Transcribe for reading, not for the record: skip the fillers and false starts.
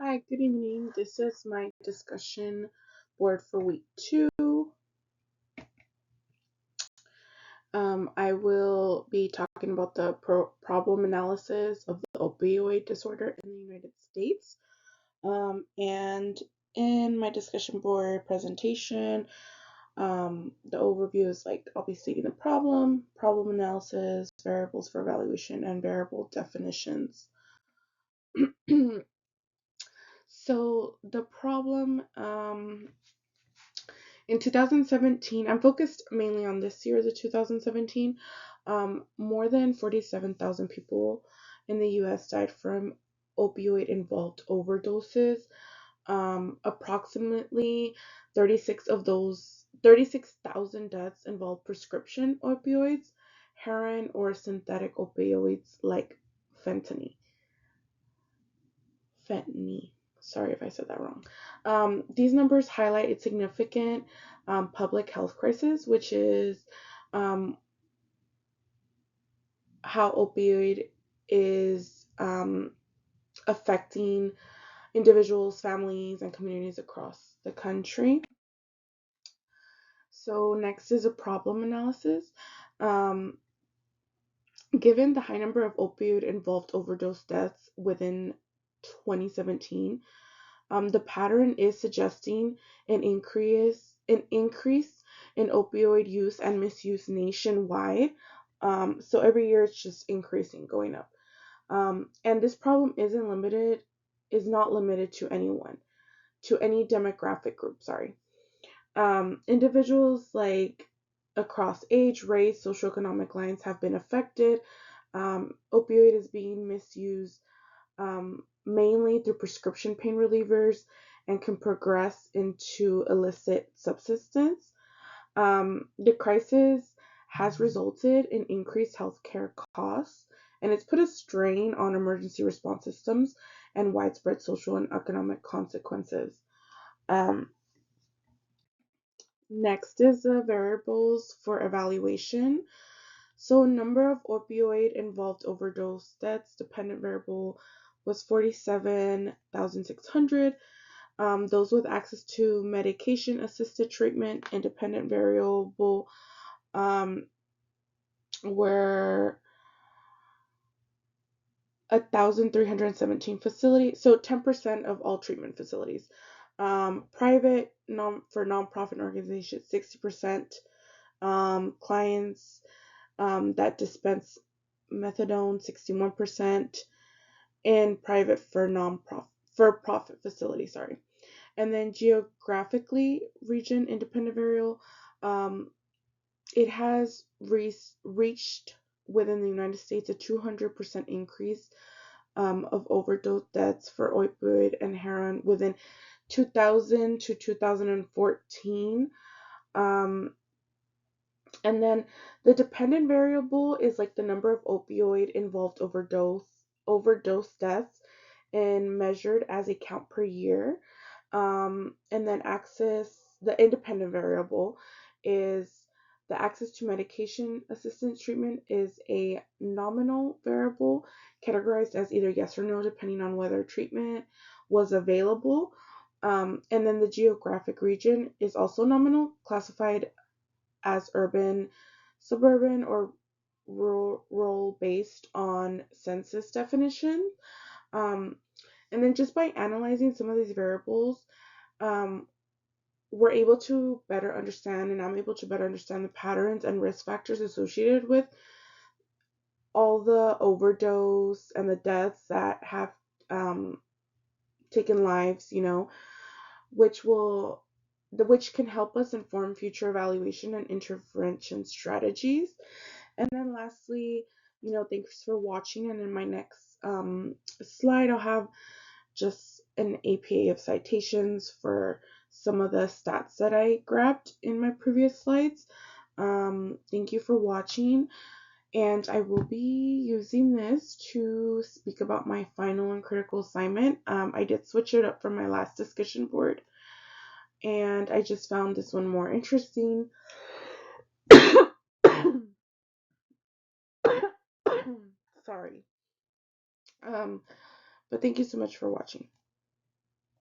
Hi, good evening. This is my discussion board for week 2. I will be talking about the problem analysis of the opioid disorder in the United States. And in my discussion board presentation, the overview is like I'll be stating the problem analysis, variables for evaluation, and variable definitions. So the problem in 2017, I'm focused mainly on this year, the 2017. More than 47,000 people in the US died from opioid involved overdoses. Approximately 36,000 deaths involved prescription opioids, heroin, or synthetic opioids like fentanyl. Fentanyl. Sorry if I said that wrong. These numbers highlight a significant public health crisis, which is how opioid is affecting individuals, families, and communities across the country. So next is a problem analysis. Um, Given the high number of opioid-involved overdose deaths within 2017, the pattern is suggesting an increase in opioid use and misuse nationwide. So every year it's just increasing, going up. And this problem is not limited to any demographic group. Sorry. Individuals like across age, race, socioeconomic lines have been affected. Opioid is being misused mainly through prescription pain relievers and can progress into illicit substance. The crisis has resulted in increased healthcare costs, and it's put a strain on emergency response systems and widespread social and economic consequences. Um, Next is the variables for evaluation. So, number of opioid involved overdose deaths, dependent variable was 47,600. Those with access to medication assisted treatment, independent variable were 1,317 facilities, so 10% of all treatment facilities. Private for nonprofit organizations, 60%. Clients that dispense methadone, 61%, and private for profit facilities. Sorry, and then geographically, region independent variable, um, it has reached within the United States a 200% increase of overdose deaths for opioid and heroin within 2000 to 2014. Um, and then the dependent variable is like the number of opioid involved overdose deaths and measured as a count per year. And then the independent variable is the access to medication assistance treatment is a nominal variable categorized as either yes or no, depending on whether treatment was available. And then the geographic region is also nominal, classified as urban, suburban, or rural based on census definition. Um, and then just by analyzing some of these variables, um, we're able to better understand, and I'm able to better understand the patterns and risk factors associated with all the overdose and the deaths that have um, taken lives, which which can help us inform future evaluation and intervention strategies. And then lastly, thanks for watching. And in my next slide, I'll have just an APA of citations for some of the stats that I grabbed in my previous slides. Thank you for watching. And I will be using this to speak about my final and critical assignment. I did switch it up from my last discussion board, and I just found this one more interesting. Sorry. But thank you so much for watching.